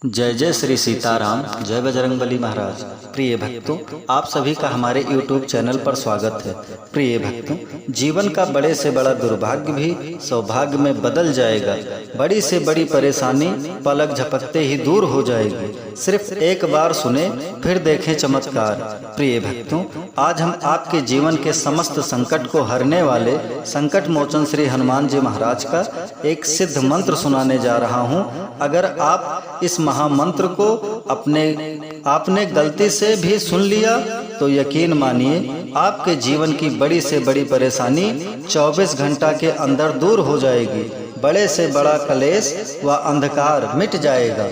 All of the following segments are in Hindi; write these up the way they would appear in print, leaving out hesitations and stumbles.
जय जय श्री सीताराम, जय बजरंगबली महाराज। प्रिय भक्तों, आप सभी का हमारे YouTube चैनल पर स्वागत है। प्रिय भक्तों, जीवन का बड़े से बड़ा दुर्भाग्य भी सौभाग्य में बदल जाएगा। बड़ी से बड़ी परेशानी पलक झपकते ही दूर हो जाएगी। सिर्फ एक बार सुने फिर देखें चमत्कार। प्रिय भक्तों, आज हम आपके जीवन के समस्त संकट को हरने वाले संकट मोचन श्री हनुमान जी महाराज का एक सिद्ध मंत्र सुनाने जा रहा हूँ। अगर आप इस महामंत्र को आपने गलती से भी सुन लिया तो यकीन मानिए आपके जीवन की बड़ी से बड़ी परेशानी 24 घंटा के अंदर दूर हो जाएगी। बड़े से बड़ा क्लेश व अंधकार मिट जाएगा।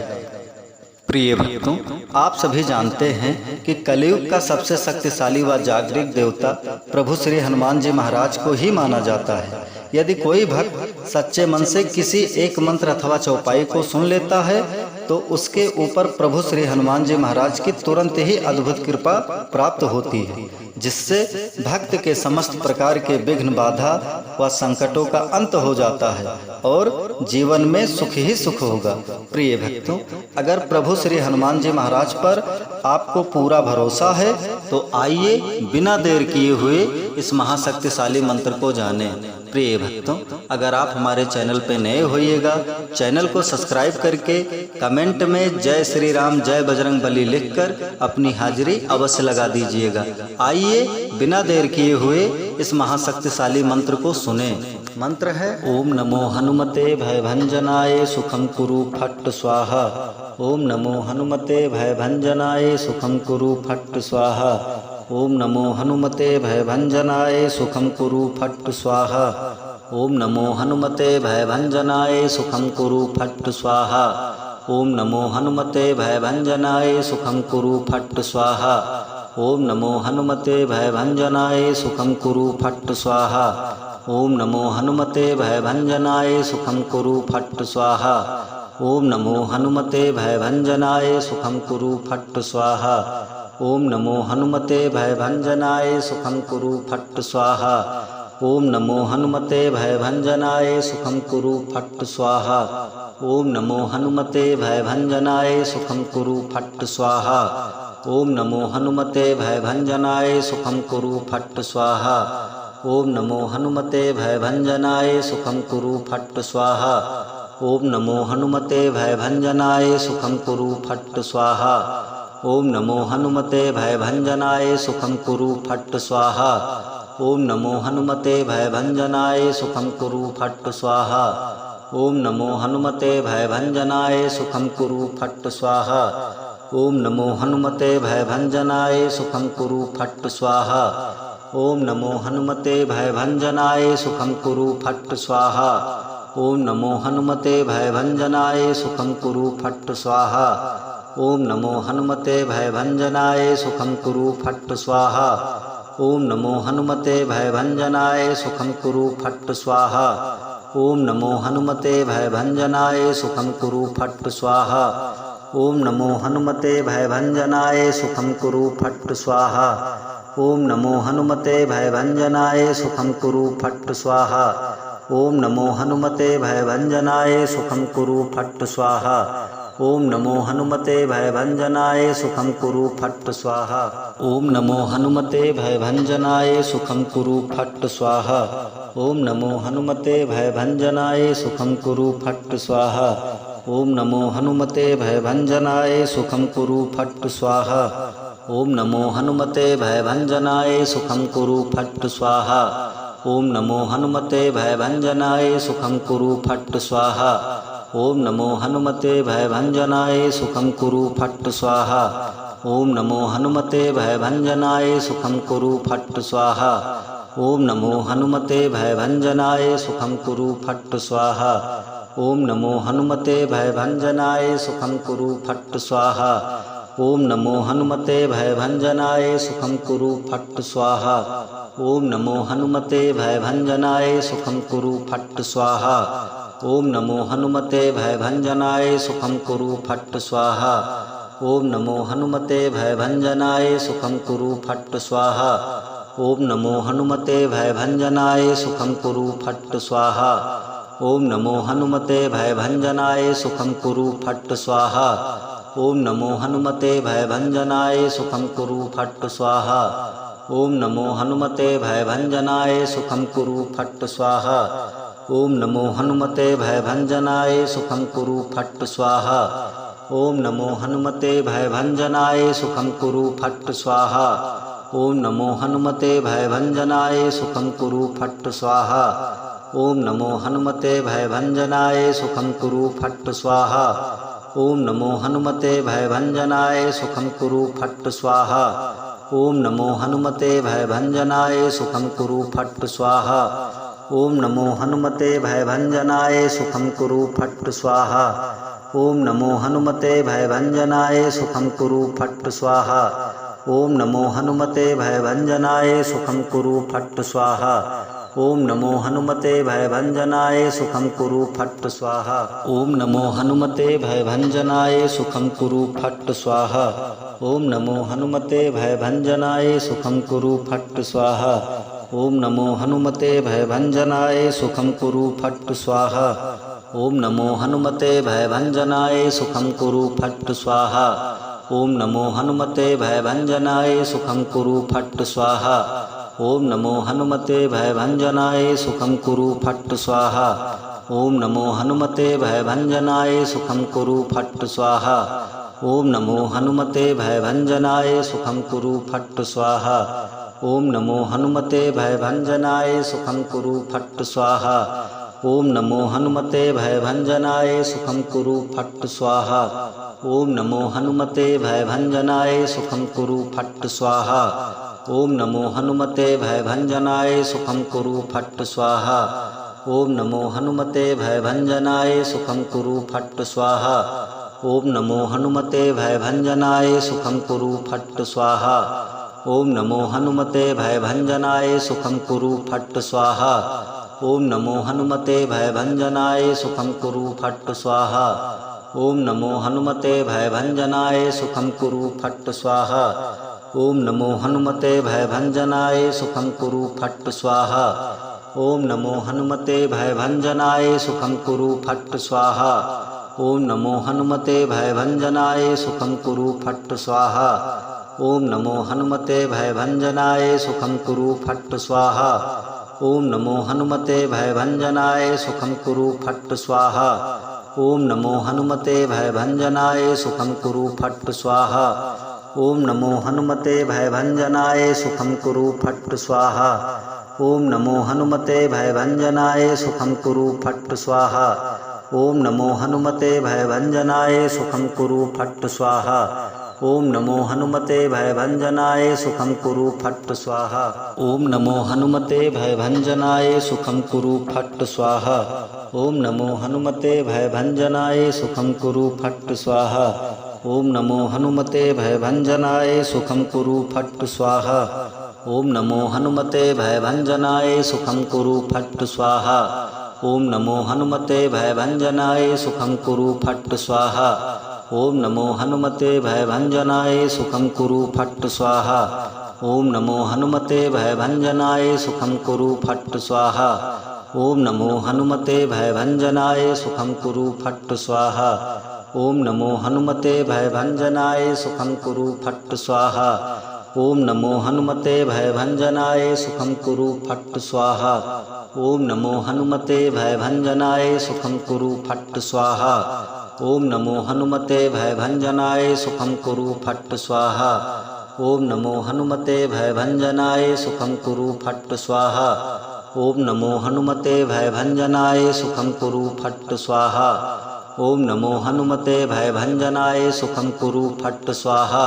प्रिय भक्तों, आप सभी जानते हैं कि कलयुग का सबसे शक्तिशाली व जागृत देवता प्रभु श्री हनुमान जी महाराज को ही माना जाता है। यदि कोई भक्त सच्चे मन से किसी एक मंत्र अथवा चौपाई को सुन लेता है तो उसके ऊपर प्रभु श्री हनुमान जी महाराज की तुरंत ही अद्भुत कृपा प्राप्त होती है, जिससे भक्त के समस्त प्रकार के विघ्न बाधा व संकटों का अंत हो जाता है और जीवन में सुख ही सुख होगा। प्रिय भक्तों, अगर प्रभु श्री हनुमान जी महाराज पर आपको पूरा भरोसा है तो आइए बिना देर किए हुए इस महाशक्तिशाली मंत्र को जानें। प्रिय भक्तों, अगर आप हमारे चैनल पर नए होइएगा, चैनल को सब्सक्राइब करके कमेंट में जय श्री राम जय बजरंगबली लिखकर अपनी हाजिरी अवश्य लगा दीजिएगा। आइए बिना देर किए हुए इस महाशक्तिशाली मंत्र को सुने। मंत्र है ओम नमो हनुमते भयभंजनाय सुखम कुरु फट्ट स्वाहा। ओम नमो हनुमते भयभंजनाय सुखम कुरु फट्ट स्वाहा। ओम नमो हनुमते भयभंजनाय सुखम कुरु फट्ट स्वाहा। ओम नमो हनुमते भयभंजनाय सुखम कुरु फट्ट स्वाहा। ओम नमो हनुमते भयभंजनाय सुखम कुरु फट्ट स्वाहा। ओम नमो हनुमते भयभंजनाय सुखम कुरु फट्ट स्वाहा। ओम नमो हनुमते भयभंजनाय सुखम कुरु फट्ट स्वाहा। ओम नमो हनुमते भयभंजनाय सुखम कुरु फट्ट स्वाहा। ओम नमो हनुमते भयभंजनाय सुखम कुरु फट्ट स्वाहा। ओम नमो हनुमते भयभंजनाय सुखम कुरु फट्ट स्वाहा। ओम नमो हनुमते भयभंजनाय सुखम कुरु फट्ट स्वाहा। ओम नमो हनुमते भयभंजनाय सुखम कुरु फट्ट स्वाहा। ओम नमो हनुमते भयभंजनाय सुखम कुरु फट्ट स्वाहा। ओम नमो हनुमते भयभंजनाय सुखम कुरु फट्ट स्वाहा। ओम नमो हनुमते भयभंजनाय सुखम कुरु फट्ट स्वाहा। ओम नमो हनुमते भयभंजनाय सुखम कुरु फट्ट स्वाहा। ओम नमो हनुमते भयभंजनाय सुखम कुरु फट्ट स्वाहा। ओम नमो हनुमते भयभंजनाय सुखम कुरु फट्ट स्वाहा। ओम नमो हनुमते भयभंजनाय सुखम कुरु फट्ट स्वाहा। ओम नमो हनुमते भयभंजनाय सुखम कुरु फट्ट स्वाहा। ओम नमो हनुमते भयभंजनाय सुखम कुरु फट्ट स्वाहा। ओम नमो हनुमते भयभंजनाय सुखम कुरु फट्ट स्वाहा। ओम नमो हनुमते भयभंजनाय सुखम कुरु फट्ट स्वाहा। ओम नमो हनुमते भयभंजनाय सुखम कुरु फट्ट स्वाहा। ओम नमो हनुमते भयभंजनाय सुखम कुरु फट्ट स्वाहा। ओम नमो हनुमते भयभंजनाय सुखम कुरु फट्ट स्वाहा। ओम नमो हनुमते भयभंजनाय सुखम कुरु फट्ट स्वाहा। ओम नमो हनुमते भयभंजनाय सुखम कुरु फट्ट स्वाहा। ओम नमो हनुमते भयभंजनाय सुखम कुरु फट्ट स्वाहा। ओम नमो हनुमते भयभंजनाय सुखम कुरु फट्ट स्वाहा। ओम नमो हनुमते भयभंजनाय सुखम कुरु फट्ट स्वाहा। ओम नमो हनुमते भयभंजनाय सुखम कुरु फट्ट स्वाहा। ओम नमो हनुमते भयभंजनाय सुखम कुरु फट्ट स्वाहा। ओम नमो हनुमते भयभंजनाय सुखम कुरु फट्ट स्वाहा। ओम नमो हनुमते भयभंजनाय सुखम कुरु फट्ट स्वाहा। ओम नमो हनुमते भयभंजनाय सुखम कुरु फट्ट स्वाहा। ओम नमो हनुमते भयभंजनाय सुखम कुरु फट्ट स्वाहा। ओम नमो हनुमते भयभंजनाय सुखम कुरु फट्ट स्वाहा। ओम नमो हनुमते भयभंजनाय सुखम कुरु फट्ट स्वाहा। ओम नमो हनुमते भयभंजनाय सुखम कुरु फट्ट स्वाहा। ओम नमो हनुमते भयभंजनाय सुखम कुरु फट्ट स्वाहा। ओम नमो हनुमते भयभंजनाय सुखं कुरु फट् स्वाहा। ओम नमो हनुमते भयभंजनाय सुखं कुरु फट् स्वाहा। ओम नमो हनुमते भयभंजनाय सुखं कुरु फट् स्वाहा। ओम नमो हनुमते भयभंजनाय सुखं कुरु फट् स्वाहा। ओम नमो हनुमते भयभंजनाय सुखं कुरु फट् स्वाहा। ओम नमो हनुमते भयभंजनाय सुखं कुरु फट् स्वाहा। ओम नमो हनुमते भयभंजनाय सुखं कुरु फट् स्वाहा। ओम नमो हनुमते भयभंजनाय सुखं कुरु फट् स्वाहा। ओम नमो हनुमते भयभंजनाय सुखं कुरु फट् स्वाहा। ओम नमो हनुमते भयभंजनाय सुखं कुरु फट् स्वाहा। ओम नमो हनुमते भयभंजनाय सुखं कुरु फट् स्वाहा। ओम नमो हनुमते भयभंजनाय सुखं कुरु फट् स्वाहा। ओम नमो हनुमते भयभंजनाय सुखं कुरु फट् स्वाहा। ओम नमो हनुमते भयभंजनाय सुखं कुरु फट् स्वाहा। ओम नमो हनुमते भयभंजनाय सुखं कुरु फट् स्वाहा। ओम नमो हनुमते भयभंजनाय सुखं कुरु फट् स्वाहा। ओम नमो हनुमते भयभंजनाय सुखं कुरु फट् स्वाहा। ओम नमो हनुमते भयभंजनाय सुखं कुरु फट् स्वाहा। ओम नमो हनुमते भयभंजनाय सुखं कुरु फट् स्वाहा। ओम नमो हनुमते भयभंजनाय सुखं कुरु फट् स्वाहा। ओम नमो हनुमते भयभंजनाय सुखं कुरु फट् स्वाहा। ओम नमो हनुमते भयभंजनाय सुखं कुरु फट् स्वाहा। ओम नमो हनुमते भयभंजनाय सुखं कुरु फट् स्वाहा। ओम नमो हनुमते भयभंजनाय सुखं कुरु फट् स्वाहा। ओम नमो हनुमते भयभंजनाय सुखं कुरु फट् स्वाहा। ओम नमो हनुमते भयभंजनाय सुखं कुरु फट् स्वाहा। ओम नमो हनुमते भयभंजनाय सुखं कुरु फट् स्वाहा। ओम नमो हनुमते भयभंजनाय सुखं कुरु फट् स्वाहा। ओम नमो हनुमते भयभंजनाय सुखं कुरु फट् स्वाहा। ओम नमो हनुमते भयभंजनाय सुखं कुरु फट् स्वाहा। ओम नमो हनुमते भयभंजनाय सुखं कुरु फट् स्वाहा। ओम नमो हनुमते भयभंजनाय सुखं कुरु फट् स्वाहा। ओम नमो हनुमते भयभंजनाय सुखं कुरु फट् स्वाहा। ओम नमो हनुमते भयभंजनाय सुखं कुरु फट् स्वाहा। ओम नमो हनुमते भयभंजनाय सुखं कुरु फट् स्वाहा। ओम नमो हनुमते भयभंजनाय सुखं कुरु फट् स्वाहा। ओम नमो हनुमते भयभंजनाय सुखं कुरु फट् स्वाहा। ओम नमो हनुमते भयभंजनाय सुखं कुरु फट् स्वाहा। ओम नमो हनुमते भयभंजनाय सुखं कुरु फट् स्वाहा। ओम नमो हनुमते भयभंजनाय सुखं कुरु फट् स्वाहा। ओम नमो हनुमते भयभंजनाय सुखं कुरु फट् स्वाहा। ओम नमो हनुमते भयभंजनाय सुखं कुरु फट् स्वाहा। ओम नमो हनुमते भयभंजनाय सुखं कुरु फट् स्वाहा। ओम नमो हनुमते भयभंजनाय सुखं कुरु फट् स्वाहा। ओम नमो हनुमते भयभंजनाय सुखं कुरु फट् स्वाहा। ओम नमो हनुमते भयभंजनाय सुखं कुरु फट् स्वाहा। ओम नमो हनुमते भयभंजनाय सुखं कुरु फट् स्वाहा। ओम नमो हनुमते भयभंजनाय सुखं कुरु फट् स्वाहा। ओम नमो हनुमते भयभंजनाय सुखं कुरु फट् स्वाहा। ओम नमो हनुमते भयभंजनाय सुखं कुरु फट् स्वाहा। ओम नमो हनुमते भयभंजनाय सुखं कुरु फट् स्वाहा। ओम नमो हनुमते भयभंजनाय सुखं कुरु फट् स्वाहा। ओम नमो हनुमते भयभंजनाय सुखं कुरु फट् स्वाहा। ओम नमो हनुमते भयभंजनाय सुखं कुरु फट् स्वाहा। ओम नमो हनुमते भयभंजनाय सुखं कुरु फट् स्वाहा।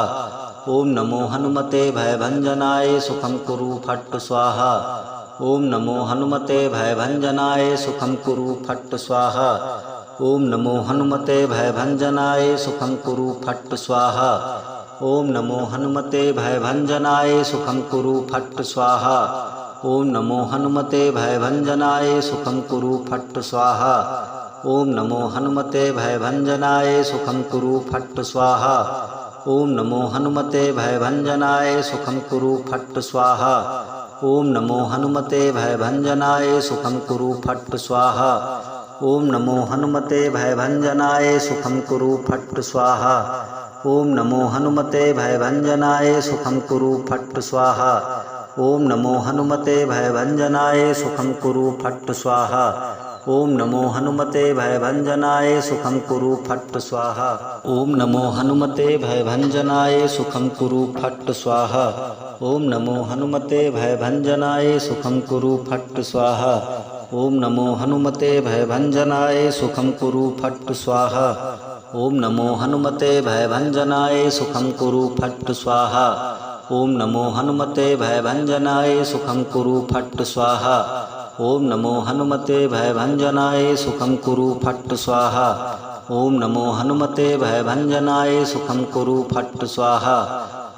ओम नमो हनुमते भयभंजनाय सुखं कुरु फट् स्वाहा। ओम नमो हनुमते भयभंजनाय सुखं कुरु फट् स्वाहा। ओम नमो हनुमते भयभंजनाय सुखं कुरु फट् स्वाहा। ओम नमो हनुमते भयभंजनाय सुखं कुरु फट् स्वाहा। ओम नमो हनुमते भयभंजनाय सुखं कुरु फट् स्वाहा। ओम नमो हनुमते भयभंजनाय सुखं कुरु फट् स्वाहा। ओम नमो हनुमते भयभंजनाय सुखं कुरु फट् स्वाहा। ओम नमो हनुमते भयभंजनाय सुखं कुरु फट् स्वाहा। ओम नमो हनुमते भयभंजनाय सुखं कुरु फट् स्वाहा। ओम नमो हनुमते भयभंजनाय सुखं कुरु फट् स्वाहा। ओम नमो हनुमते भयभंजनाय सुखं कुरु फट् स्वाहा। ओम नमो हनुमते भयभंजनाय सुखं कुरु फट् स्वाहा। ओम नमो हनुमते भयभंजनाय सुखं कुरु फट् स्वाहा। ओम नमो हनुमते भयभंजनाय सुखं कुरु फट् स्वाहा। ओम नमो हनुमते भयभंजनाय सुखं कुरु फट् स्वाहा। ओम नमो हनुमते भयभंजनाय सुखं कुरु फट् स्वाहा। ओम नमो हनुमते भयभंजनाय सुखं कुरु फट् स्वाहा। ओम नमो हनुमते भयभंजनाय सुखं कुरु फट् स्वाहा। ओम नमो हनुमते भयभंजनाय सुखं कुरु फट् स्वाहा।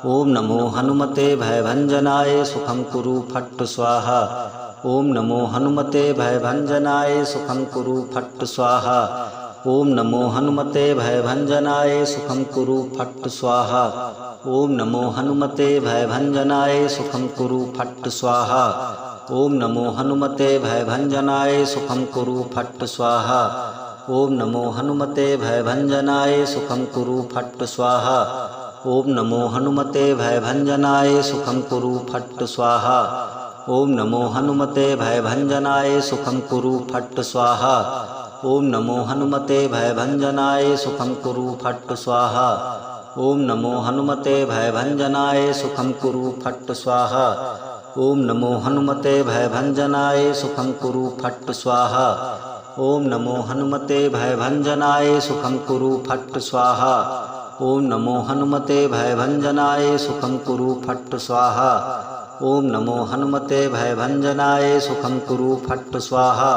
ओम नमो हनुमते भयभंजनाय सुखं कुरु फट् स्वाहा। ओम नमो हनुमते भयभंजनाय सुखं कुरु फट् स्वाहा। ओम नमो हनुमते भयभंजनाय सुखं कुरु फट् स्वाहा। ओम नमो हनुमते भयभंजनाय सुखं कुरु फट् स्वाहा। ओम नमो हनुमते भयभंजनाय सुखं कुरु फट् स्वाहा। ओम नमो हनुमते भयभंजनाय सुखं कुरु फट् स्वाहा। ओम नमो हनुमते भयभंजनाय सुखं कुरु फट् स्वाहा। ओम नमो हनुमते भयभंजनाय सुखं कुरु फट् स्वाहा। ओम नमो हनुमते भयभंजनाय सुखं कुरु फट् स्वाहा। ओम नमो हनुमते भयभंजनाय सुखं कुरु फट् स्वाहा। ओम नमो हनुमते भयभंजनाय सुखं कुरु फट् स्वाहा। ओम नमो हनुमते भयभंजनाय सुखं कुरु फट् स्वाहा। ओम नमो हनुमते भयभंजनाय सुखं कुरु फट् स्वाहा। ओम नमो हनुमते भयभंजनाय सुखं कुरु फट् स्वाहा।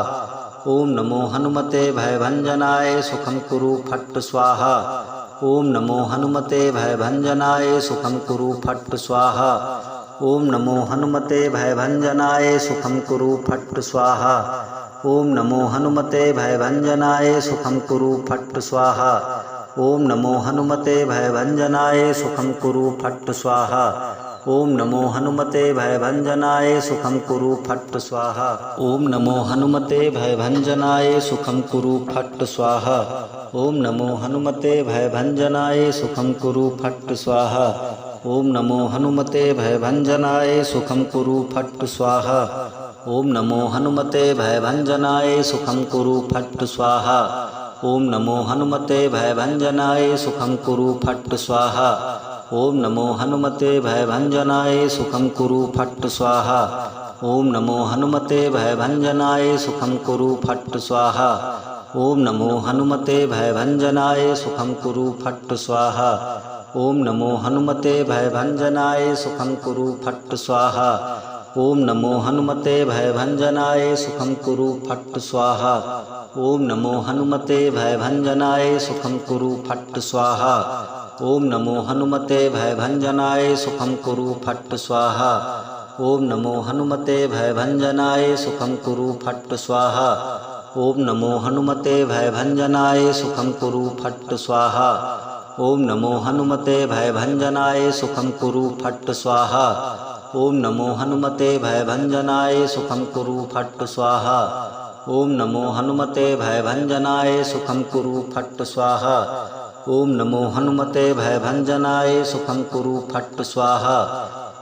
ओम नमो हनुमते भयभंजनाय सुखं कुरु फट् स्वाहा। ओम नमो हनुमते भयभंजनाय सुखं कुरु फट् स्वाहा। ओम नमो हनुमते भयभंजनाय सुखं कुरु फट् स्वाहा। ओम नमो हनुमते भयभंजनाय सुखं कुरु फट् स्वाहा। ओम नमो हनुमते भयभंजनाय सुखं कुरु फट् स्वाहा। ओम नमो हनुमते भयभंजनाय सुखं कुरु फट् स्वाहा। ओम नमो हनुमते भयभंजनाय सुखं कुरु फट् स्वाहा। ओम नमो हनुमते भयभंजनाय सुखं कुरु फट् स्वाहा। ओम नमो हनुमते भयभंजनाय सुखं कुरु फट् स्वाहा। ओम नमो हनुमते भयभंजनाय सुखं कुरु फट् स्वाहा। ओम नमो हनुमते भयभंजनाय सुखं कुरु फट् स्वाहा। ओम नमो हनुमते भयभंजनाय सुखं कुरु फट् स्वाहा। ओम नमो हनुमते भयभंजनाय सुखं कुरु फट् स्वाहा। ओम नमो हनुमते भयभंजनाय सुखं कुरु फट् स्वाहा। ओम नमो हनुमते भयभंजनाय सुखं कुरु फट् स्वाहा। ओम नमो हनुमते भयभंजनाय सुखं कुरु फट् स्वाहा। ओम नमो हनुमते भयभंजनाय सुखं कुरु फट् स्वाहा। ओम नमो हनुमते भयभंजनाय सुखं कुरु फट् स्वाहा। ओम नमो हनुमते भयभंजनाय सुखं कुरु फट् स्वाहा। ओम नमो हनुमते भयभंजनाय सुखं कुरु फट् स्वाहा। ओम नमो हनुमते भयभंजनाय सुखं कुरु फट् स्वाहा। ओम नमो हनुमते भयभंजनाय सुखं कुरु फट् स्वाहा। ओम नमो हनुमते भयभंजनाय सुखं कुरु फट् स्वाहा। ओम नमो हनुमते भयभंजनाय सुखं कुरु फट् स्वाहा।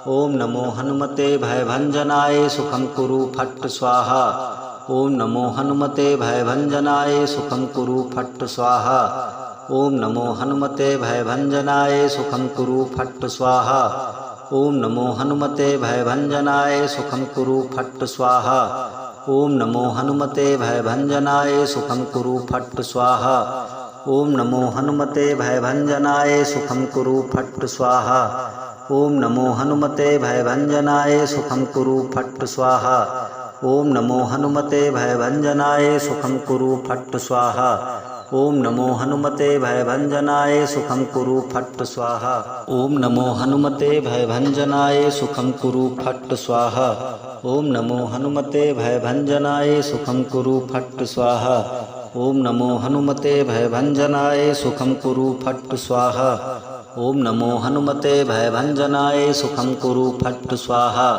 ओम नमो हनुमते भयभंजनाय सुखं कुरु फट् स्वाहा। ओम नमो हनुमते भयभंजनाय सुखं कुरु फट् स्वाहा। ओम नमो हनुमते भयभंजनाय सुखं कुरु फट् स्वाहा। ओम नमो हनुमते भयभंजनाय सुखं कुरु फट् स्वाहा। ओम नमो हनुमते भयभंजनाय सुखं कुरु फट् स्वाहा। ओम नमो हनुमते भयभंजनाय सुखं कुरु फट् स्वाहा। ओम नमो हनुमते भयभंजनाय सुखं कुरु फट् स्वाहा। ओम नमो हनुमते भयभंजनाय सुखं कुरु फट् स्वाहा। ओम नमो हनुमते भयभंजनाय सुखं कुरु फट् स्वाहा। ओम नमो हनुमते भयभंजनाय सुखं कुरु फट् स्वाहा। ओम नमो हनुमते भयभंजनाय सुखं कुरु फट् स्वाहा। ओम नमो हनुमते भयभंजनाय सुखं कुरु फट् स्वाहा। ओम नमो हनुमते भयभंजनाय सुखं कुरु फट् स्वाहा।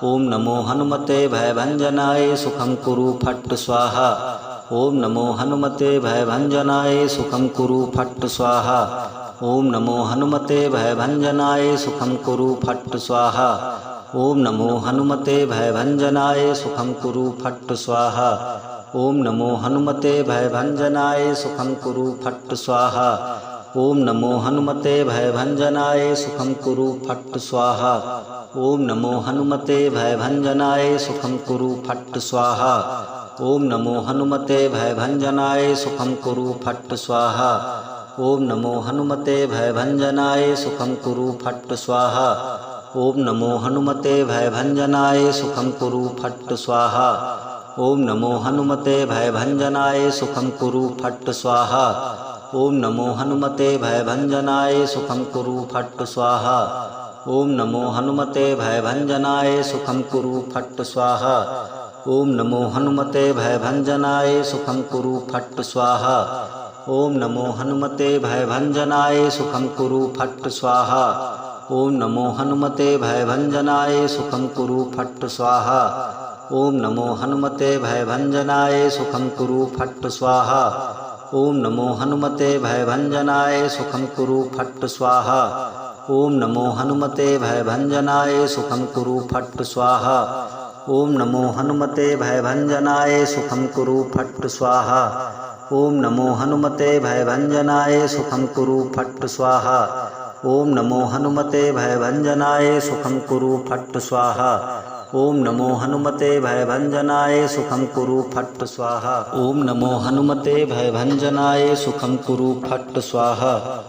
ओम नमो हनुमते भयभंजनाय सुखं कुरु फट् स्वाहा। ओम नमो हनुमते भयभंजनाय सुखं कुरु फट् स्वाहा। ओम नमो हनुमते भयभंजनाय सुखं कुरु फट् स्वाहा। ओम नमो हनुमते भयभंजनाय सुखं कुरु फट् स्वाहा। ओम नमो हनुमते भयभंजनाय सुखं कुरु फट् स्वाहा। ओम नमो हनुमते भयभंजनाय सुखं कुरु फट् स्वाहा। ओम नमो हनुमते भयभंजनाय सुखं कुरु फट् स्वाहा। ओम नमो हनुमते भयभंजनाय सुखं कुरु फट् स्वाहा। ओम नमो हनुमते भयभंजनाय सुखं कुरु फट् स्वाहा। ओम नमो हनुमते भयभंजनाय सुखं कुरु फट् स्वाहा। ओम नमो हनुमते भयभंजनाय सुखं कुरु फट् स्वाहा। ओम नमो हनुमते भयभंजनाय सुखं कुरु फट् स्वाहा। ओम नमो हनुमते भयभंजनाय सुखं कुरु फट् स्वाहा। ओम नमो हनुमते भयभंजनाय सुखं कुरु फट् स्वाहा। ओम नमो हनुमते भयभंजनाय सुखं कुरु फट् स्वाहा। ओम नमो हनुमते भयभंजनाय सुखं कुरु फट् स्वाहा। ओम नमो हनुमते भयभंजनाय सुखं कुरु फट् स्वाहा। ओम नमो हनुमते भयभंजनाय सुखं कुरु फट् स्वाहा। ओम नमो हनुमते भयभंजनाय सुखं कुरु फट् स्वाहा। ओम नमो हनुमते भयभंजनाय सुखं कुरु फट् स्वाहा। ओम नमो हनुमते भयभंजनाय सुखं कुरु फट् स्वाहा। ओम नमो हनुमते भयभंजनाय सुखं कुरु फट् स्वाहा। ओम नमो हनुमते भयभंजनाय सुखं कुरु फट् स्वाहा। ओम नमो हनुमते भयभंजनाय सुखं कुरु फट् स्वाहा। ओम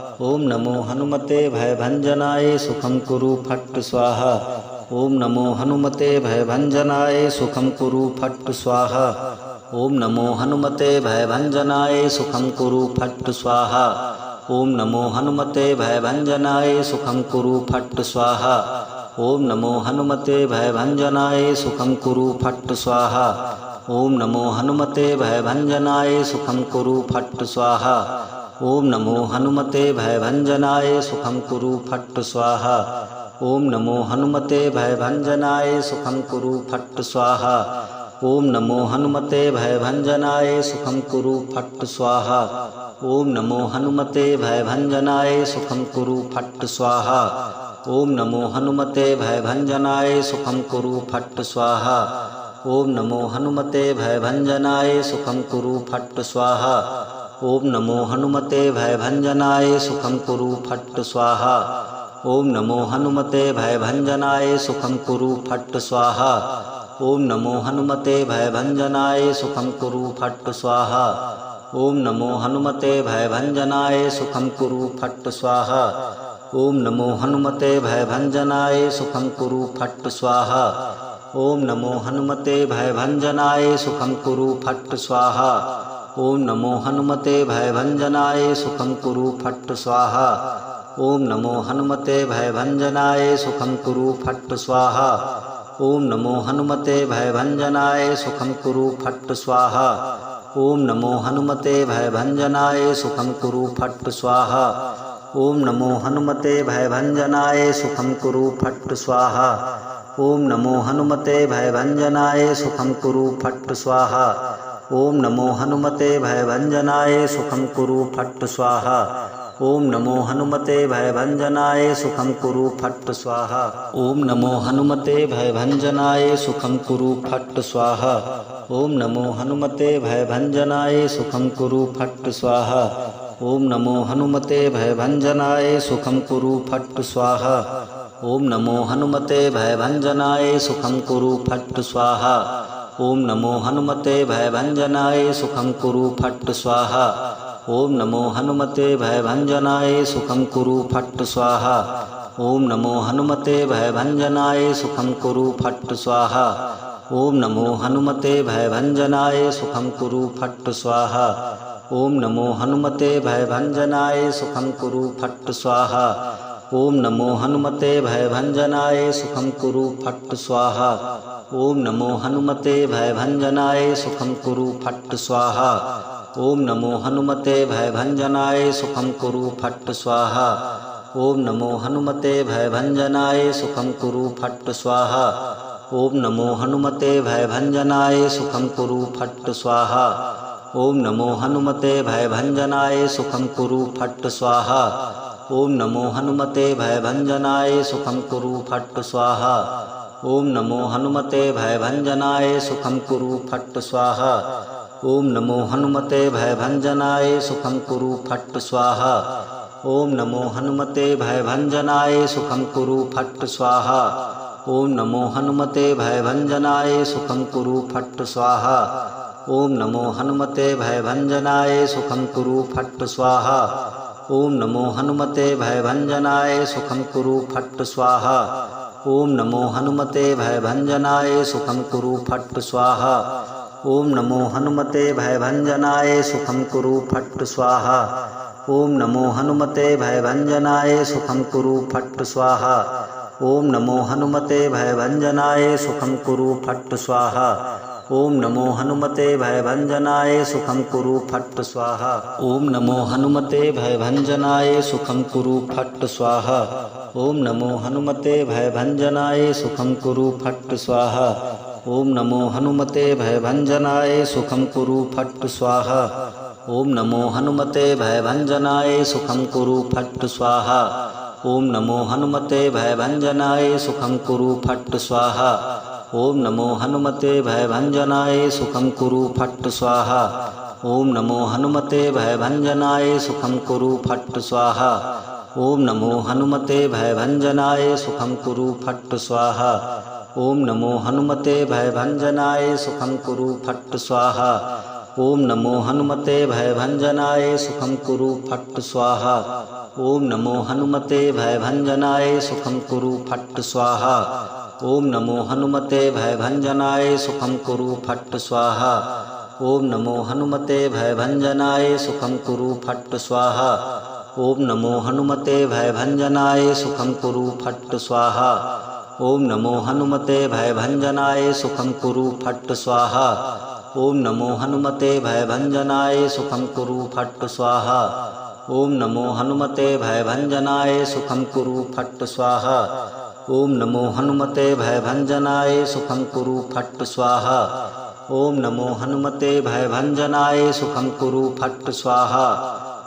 नमो हनुमते भयभंजनाय सुखं कुरु फट् स्वाहा। ओम नमो हनुमते भयभंजनाय सुखं कुरु फट् स्वाहा। ओम नमो हनुमते भयभंजनाय सुखं कुरु फट् स्वाहा। ओम नमो हनुमते भयभंजनाय सुखं कुरु फट् स्वाहा। ओम नमो हनुमते भयभंजनाय सुखं कुरु फट् स्वाहा। ओम नमो हनुमते भयभंजनाय सुखं कुरु फट् स्वाहा। ओम नमो हनुमते भयभंजनाय सुखं कुरु फट् स्वाहा। ओम नमो हनुमते भयभंजनाय सुखं कुरु फट् स्वाहा। ओम नमो हनुमते भयभंजनाय सुखं कुरु फट् स्वाहा। ओम नमो हनुमते भयभंजनाय सुखं कुरु फट् स्वाहा। ओम नमो हनुमते भयभंजनाय सुखं कुरु फट् स्वाहा। ओम नमो हनुमते भयभंजनाय सुखं कुरु फट् स्वाहा। ओम नमो हनुमते भयभंजनाय सुखं कुरु फट् स्वाहा। ओम नमो हनुमते भयभंजनाय सुखं कुरु फट् स्वाहा। ओम नमो हनुमते भयभंजनाय सुखं कुरु फट् स्वाहा। ओम नमो हनुमते भयभंजनाय सुखं कुरु फट् स्वाहा। ओम नमो हनुमते भयभंजनाय सुखं कुरु फट् स्वाहा। ओम नमो हनुमते भयभंजनाय सुखं कुरु फट् स्वाहा। ओम नमो हनुमते भयभंजनाय सुखं कुरु फट् स्वाहा। ओम नमो हनुमते भयभंजनाय सुखं कुरु फट् स्वाहा। ओम नमो हनुमते भयभंजनाय सुखं कुरु फट् स्वाहा। ओम नमो हनुमते भयभंजनाय सुखं कुरु फट् स्वाहा। ओम नमो हनुमते भयभंजनाय सुखं कुरु फट् स्वाहा। ओम नमो हनुमते भयभंजनाय सुखं कुरु फट् स्वाहा। ओम नमो हनुमते भयभंजनाय सुखं कुरु फट् स्वाहा। ओम नमो हनुमते भयभंजनाय सुखं कुरु फट् स्वाहा। ओम नमो हनुमते भयभंजनाय सुखं कुरु फट् स्वाहा। ओम नमो हनुमते भयभंजनाय सुखं कुरु फट् स्वाहा। ओम नमो हनुमते भयभंजनाय सुखं कुरु फट् स्वाहा। ओम नमो हनुमते भयभंजनाय सुखं कुरु फट् स्वाहा। ओम नमो हनुमते भयभंजनाय सुखं कुरु फट् स्वाहा। ओम नमो हनुमते भयभंजनाय सुखं कुरु फट् स्वाहा। ओम नमो हनुमते भयभंजनाय सुखं कुरु फट् स्वाहा। ओम नमो हनुमते भयभंजनाय सुखं कुरु फट् स्वाहा। ओम नमो हनुमते भयभंजनाय सुखं कुरु फट् स्वाहा। ओम नमो हनुमते भयभंजनाय सुखं कुरु फट् स्वाहा। ओम नमो हनुमते भयभंजनाय सुखं कुरु फट् स्वाहा। ओम नमो हनुमते भयभंजनाय सुखं कुरु फट् स्वाहा। ओम नमो हनुमते भयभंजनाय सुखं कुरु फट् स्वाहा। ओम नमो हनुमते भयभंजनाय सुखं कुरु फट् स्वाहा। ओम नमो हनुमते भयभंजनाय सुखं कुरु फट् स्वाहा। ओम नमो हनुमते भयभंजनाय सुखं कुरु फट् स्वाहा। ओम नमो हनुमते भयभंजनाय सुखं कुरु फट् स्वाहा। ओम नमो हनुमते भयभंजनाय सुखं कुरु फट् स्वाहा। ओम नमो हनुमते भयभंजनाय सुखं कुरु फट् स्वाहा। ओम नमो हनुमते भयभंजनाय सुखं कुरु फट् स्वाहा। ओम नमो हनुमते भयभंजनाय सुखं कुरु फट् स्वाहा। ओम नमो हनुमते भयभंजनाय सुखं कुरु फट् स्वाहा। ओम नमो हनुमते भयभंजनाय सुखं कुरु फट् स्वाहा। ओम नमो हनुमते भयभंजनाय सुखं कुरु फट् स्वाहा। ओम नमो हनुमते भयभंजनाय सुखं कुरु फट् स्वाहा। ओम नमो हनुमते भयभंजनाय सुखं कुरु फट् स्वाहा। ओम नमो हनुमते भयभंजनाय सुखं कुरु फट् स्वाहा। ओम नमो हनुमते भयभंजनाय सुखं कुरु फट् स्वाहा। ओम नमो हनुमते भयभंजनाय सुखं कुरु फट् स्वाहा। ओम नमो हनुमते भयभंजनाय सुखं कुरु फट् स्वाहा। ओम नमो हनुमते भयभंजनाय सुखं कुरु फट् स्वाहा। ओम नमो हनुमते भयभंजनाय सुखं कुरु फट् स्वाहा। ओम नमो हनुमते भयभंजनाय सुखं कुरु फट् स्वाहा। ओम नमो हनुमते भयभंजनाय सुखं कुरु फट् स्वाहा। ओम नमो हनुमते भयभंजनाय सुखं कुरु फट् स्वाहा। ओम नमो हनुमते भयभंजनाय सुखं कुरु फट् स्वाहा। ओम नमो हनुमते भयभंजनाय सुखं कुरु फट् स्वाहा। ओम नमो हनुमते भयभंजनाय सुखं कुरु फट् स्वाहा। ओम नमो हनुमते भयभंजनाय सुखं कुरु फट् स्वाहा। ओम नमो हनुमते भयभंजनाय सुखं कुरु फट् स्वाहा। ओम नमो हनुमते भयभंजनाय सुखं कुरु फट् स्वाहा। ओम नमो हनुमते भयभंजनाय सुखं कुरु फट् स्वाहा। ओम नमो हनुमते भयभंजनाय सुखं कुरु फट् स्वाहा। ओम नमो हनुमते भयभंजनाय सुखं कुरु फट् स्वाहा। ओम नमो हनुमते भयभंजनाय सुखं कुरु फट् स्वाहा। ओम नमो हनुमते भयभंजनाय सुखं कुरु फट् स्वाहा। ओम नमो हनुमते भयभंजनाय सुखं कुरु फट् स्वाहा।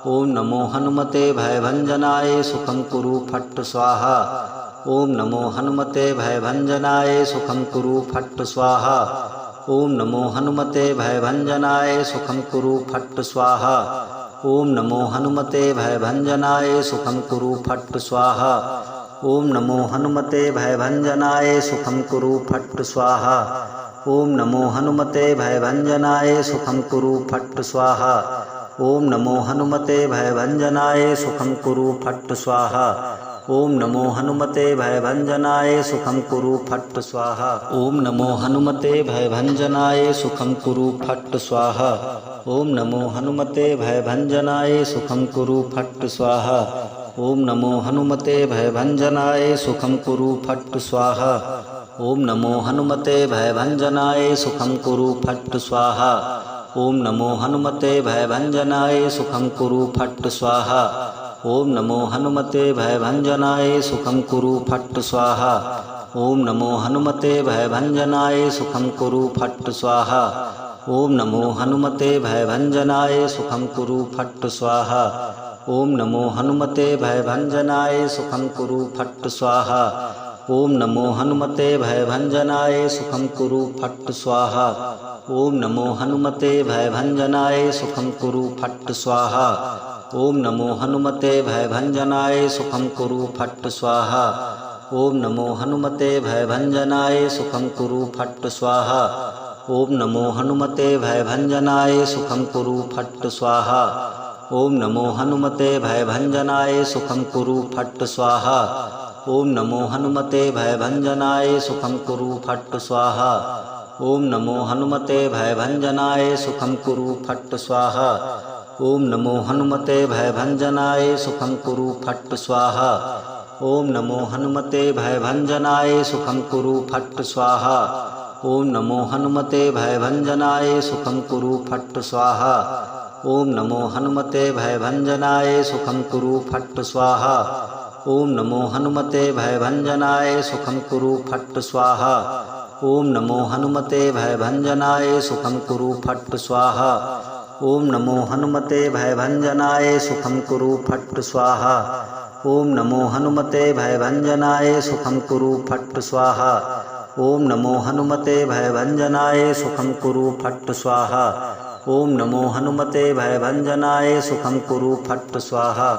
ओम नमो हनुमते भयभंजनाय सुखं कुरु फट् स्वाहा। ओम नमो हनुमते भयभंजनाय सुखं कुरु फट् स्वाहा। ओम नमो हनुमते भयभंजनाय सुखं कुरु फट् स्वाहा। ओम नमो हनुमते भयभंजनाय सुखं कुरु फट् स्वाहा। ओम नमो हनुमते भयभंजनाय सुखं कुरु फट् स्वाहा। ओम नमो हनुमते भयभंजनाय सुखं कुरु फट् स्वाहा। ओम नमो हनुमते भयभंजनाय सुखं कुरु फट् स्वाहा। ओम नमो हनुमते भयभंजनाय सुखं कुरु फट् स्वाहा। ओम नमो हनुमते भयभंजनाय सुखं कुरु फट् स्वाहा। ओम नमो हनुमते भयभंजनाय सुखं कुरु फट् स्वाहा। ओम नमो हनुमते भयभंजनाय सुखं कुरु फट् स्वाहा। ओम नमो हनुमते भयभंजनाय सुखं कुरु फट् स्वाहा। ओम नमो हनुमते भयभंजनाय सुखं कुरु फट् स्वाहा। ओम नमो हनुमते भयभंजनाय सुखं कुरु फट् स्वाहा। ओम नमो हनुमते भयभंजनाय सुखं कुरु फट् स्वाहा। ओम नमो हनुमते भयभंजनाय सुखं कुरु फट् स्वाहा। ओम नमो हनुमते भयभंजनाय सुखं कुरु फट् स्वाहा। ओम नमो हनुमते भयभंजनाय सुखं कुरु फट् स्वाहा। ओम नमो हनुमते भयभंजनाय सुखं कुरु फट् स्वाहा। ओम नमो हनुमते भयभंजनाय सुखं कुरु फट् स्वाहा। ओम नमो हनुमते भयभंजनाय सुखं कुरु फट् स्वाहा। ओम नमो हनुमते भयभंजनाय सुखं कुरु फट् स्वाहा। ओम नमो हनुमते भयभंजनाय सुखं कुरु फट् स्वाहा। ओम नमो हनुमते भयभंजनाय सुखं कुरु फट् स्वाहा। ओम नमो हनुमते भयभंजनाय सुखं कुरु फट् स्वाहा। ओम नमो हनुमते भयभंजनाय सुखं कुरु फट् स्वाहा। ओम नमो हनुमते भयभंजनाय सुखं कुरु फट् स्वाहा। ओम नमो हनुमते भयभंजनाय सुखं कुरु फट् स्वाहा। ओम नमो हनुमते भयभंजनाय सुखं कुरु फट् स्वाहा। ओम नमो हनुमते भयभंजनाय सुखं कुरु फट् स्वाहा। ओम नमो हनुमते भयभंजनाय सुखं कुरु फट् स्वाहा। ओम नमो हनुमते भयभंजनाय सुखं कुरु फट् स्वाहा। ओम नमो हनुमते भयभंजनाय सुखं कुरु फट् स्वाहा। ओम नमो हनुमते भयभंजनाय सुखं कुरु फट् स्वाहा।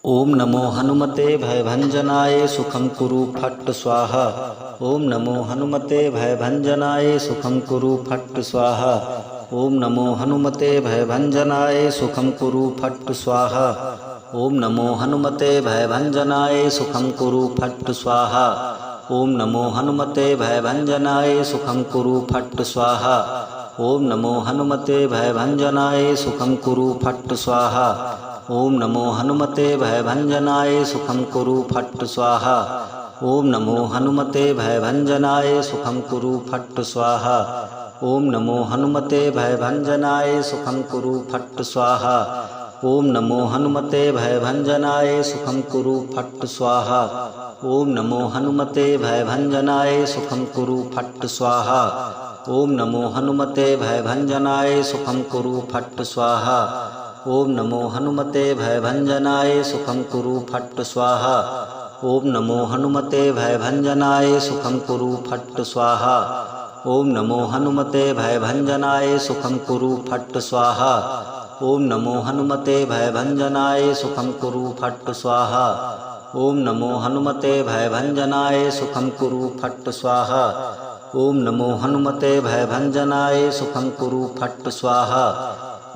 ओम नमो हनुमते भयभंजनाय सुखं कुरु फट् स्वाहा। ओम नमो हनुमते भयभंजनाय सुखं कुरु फट् स्वाहा। ओम नमो हनुमते भयभंजनाय सुखं कुरु फट् स्वाहा। ओम नमो हनुमते भयभंजनाय सुखं कुरु फट् स्वाहा। ओम नमो हनुमते भयभंजनाय सुखं कुरु फट् स्वाहा। ओम नमो हनुमते भयभंजनाय सुखं कुरु फट् स्वाहा। ओम नमो हनुमते भयभंजनाय सुखं कुरु फट् स्वाहा। ओम नमो हनुमते भयभंजनाय सुखं कुरु फट् स्वाहा। ओम नमो हनुमते भयभंजनाय सुखं कुरु फट् स्वाहा। ओम नमो हनुमते भयभंजनाय सुखं कुरु फट् स्वाहा। ओम नमो हनुमते भयभंजनाय सुखं कुरु फट् स्वाहा। ओम नमो हनुमते भयभंजनाय सुखं कुरु फट् स्वाहा। ओम नमो हनुमते भयभंजनाय सुखं कुरु फट् स्वाहा। ओम नमो हनुमते भयभंजनाय सुखं कुरु फट् स्वाहा। ओम नमो हनुमते भयभंजनाय सुखं कुरु फट् स्वाहा। ओम नमो हनुमते भयभंजनाय सुखं कुरु फट् स्वाहा। ओम नमो हनुमते भयभंजनाय सुखं कुरु फट् स्वाहा। ओम नमो हनुमते भयभंजनाय सुखं कुरु फट् स्वाहा।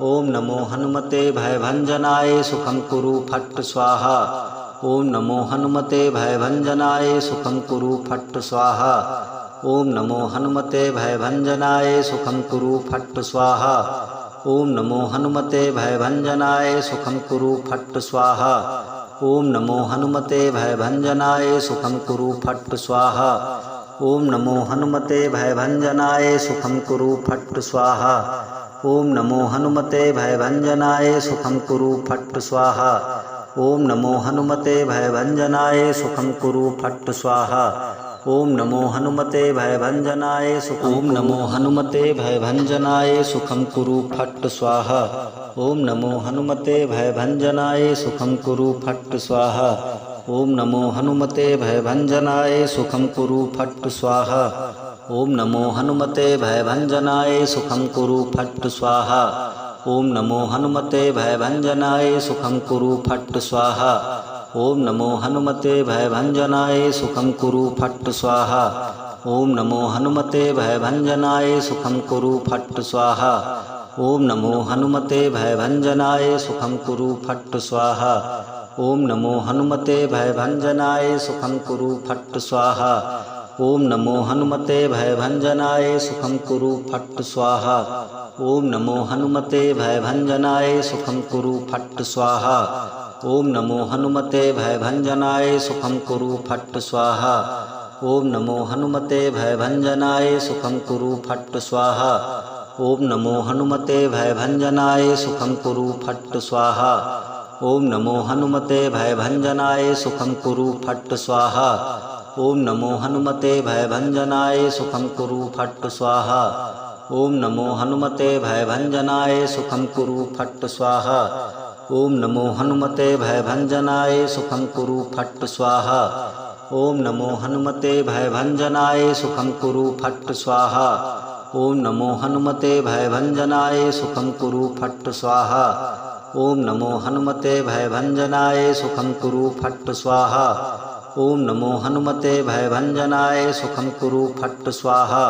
ओम नमो हनुमते भयभंजनाय सुखं कुरु फट् स्वाहा। ओम नमो हनुमते भयभंजनाय सुखं कुरु फट् स्वाहा। ओम नमो हनुमते भयभंजनाय सुखं कुरु फट् स्वाहा। ओम नमो हनुमते भयभंजनाय सुखं कुरु फट् स्वाहा। ओम नमो हनुमते भयभंजनाय सुखं कुरु फट् स्वाहा। ओम नमो हनुमते भयभंजनाय सुखं कुरु फट् स्वाहा। ओम नमो हनुमते भयभंजनाय सुखं कुरु फट् स्वाहा। ओम नमो हनुमते भयभंजनाय सुखं कुरु फट् स्वाहा। ओम नमो हनुमते भयभंजनाय ओम नमो हनुमते भयभंजनाय सुखं कुरु फट् स्वाहा। ओम नमो हनुमते भयभंजनाय सुखं कुरु फट् स्वाहा। ओम नमो हनुमते भयभंजनाय सुखं कुरु फट् स्वाहा। ओम नमो हनुमते भयभंजनाय सुखं कुरु फट् स्वाहा। ओम नमो हनुमते भयभंजनाय सुखं कुरु फट् स्वाहा। ओम नमो हनुमते भयभंजनाय सुखं कुरु फट् स्वाहा। ओम नमो हनुमते भयभंजनाय सुखं कुरु फट् स्वाहा। ओम नमो हनुमते भयभंजनाय सुखं कुरु फट् स्वाहा। ओम नमो हनुमते भयभंजनाय सुखं कुरु फट् स्वाहा। ओम नमो हनुमते भयभंजनाय सुखं कुरु फट् स्वाहा। ओम नमो हनुमते भयभंजनाय सुखं कुरु फट् स्वाहा। ओम नमो हनुमते भयभंजनाय सुखं कुरु फट् स्वाहा। ओम नमो हनुमते भयभंजनाय सुखं कुरु फट् स्वाहा। ओम नमो हनुमते भयभंजनाय सुखं कुरु फट् स्वाहा। ओम नमो हनुमते भयभंजनाय सुखं कुरु फट् स्वाहा। ओम नमो हनुमते भयभंजनाय सुखं कुरु फट् स्वाहा। ओम नमो हनुमते भयभंजनाय सुखं कुरु फट् स्वाहा। ओम नमो हनुमते भयभंजनाय सुखं कुरु फट् स्वाहा। ओम नमो हनुमते भयभंजनाय सुखं कुरु फट् स्वाहा। ओम नमो हनुमते भयभंजनाय सुखं कुरु फट् स्वाहा। ओम नमो हनुमते भयभंजनाय सुखं कुरु फट् स्वाहा। ओम नमो हनुमते भयभंजनाय सुखं कुरु फट् स्वाहा।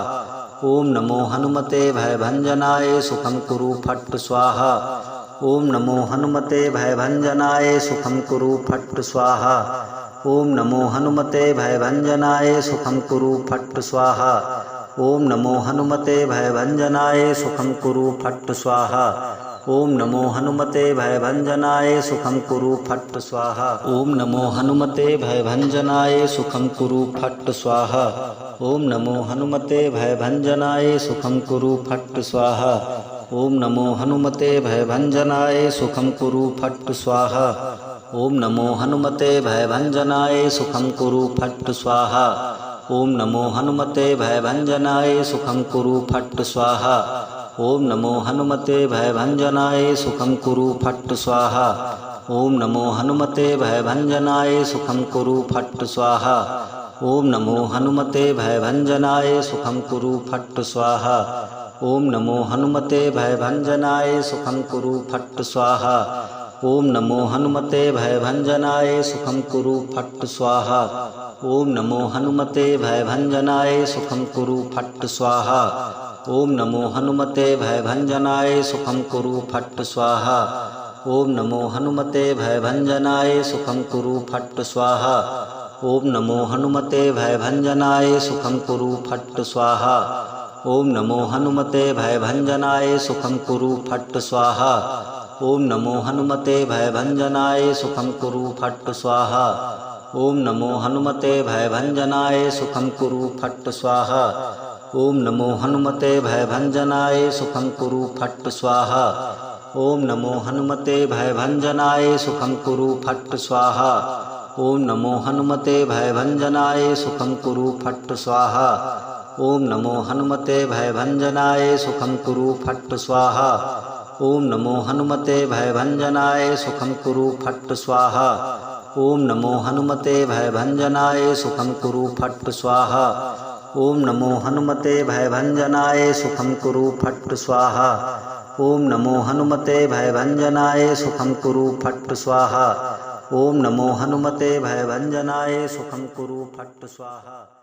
ओम नमो हनुमते भयभंजनाय सुखं कुरु फट् स्वाहा। ओम नमो हनुमते भयभंजनाय सुखं कुरु फट् स्वाहा। ओम नमो हनुमते भयभंजनाय सुखं कुरु फट् स्वाहा। ओम नमो हनुमते भयभंजनाय सुखं कुरु फट् स्वाहा। ओम नमो हनुमते भयभंजनाय सुखं कुरु फट् स्वाहा। ओम नमो हनुमते भयभंजनाय सुखं कुरु फट् स्वाहा। ओम नमो हनुमते भयभंजनाय सुखं कुरु फट् स्वाहा। ओम नमो हनुमते भयभंजनाय सुखं कुरु फट् स्वाहा। ओम नमो हनुमते भयभंजनाय सुखं कुरु फट् स्वाहा। ओम नमो हनुमते भयभंजनाय सुखं कुरु फट् स्वाहा। ओम नमो हनुमते भयभंजनाय सुखं कुरु फट् स्वाहा। ओम नमो हनुमते भयभंजनाय सुखं कुरु फट् स्वाहा। ओम नमो हनुमते भयभंजनाय सुखं कुरु फट् स्वाहा। ओम नमो हनुमते भयभंजनाय सुखं कुरु फट् स्वाहा। ओम नमो हनुमते भयभंजनाय सुखं कुरु फट् स्वाहा। ओम नमो हनुमते भयभंजनाय सुखं कुरु फट् स्वाहा। ओम नमो हनुमते भयभंजनाय सुखं कुरु फट् स्वाहा। ओम नमो हनुमते भयभंजनाय सुखं कुरु फट् स्वाहा। ओम नमो हनुमते भयभंजनाय सुखं कुरु फट् स्वाहा। ओम नमो हनुमते भयभंजनाय सुखं कुरु फट् स्वाहा। ओम नमो हनुमते भयभंजनाय सुखं कुरु फट् स्वाहा। ओम नमो हनुमते भयभंजनाय सुखं कुरु फट् स्वाहा। ओम नमो हनुमते भयभंजनाय सुखं कुरु फट् स्वाहा। ओम नमो हनुमते भयभंजनाय सुखं कुरु फट् स्वाहा। ओम नमो हनुमते भयभंजनाय सुखं कुरु फट् स्वाहा। ओम नमो हनुमते भयभंजनाय सुखं कुरु फट् स्वाहा। ओम नमो हनुमते भयभंजनाय सुखं कुरु फट् स्वाहा। ओम नमो हनुमते भयभंजनाय सुखं कुरु फट् स्वाहा। ओम नमो हनुमते भयभंजनाय सुखं कुरु फट् स्वाहा। ओम नमो हनुमते भयभंजनाय सुखं कुरु फट् स्वाहा। ओम नमो हनुमते भयभंजनाय सुखं कुरु फट् स्वाहा।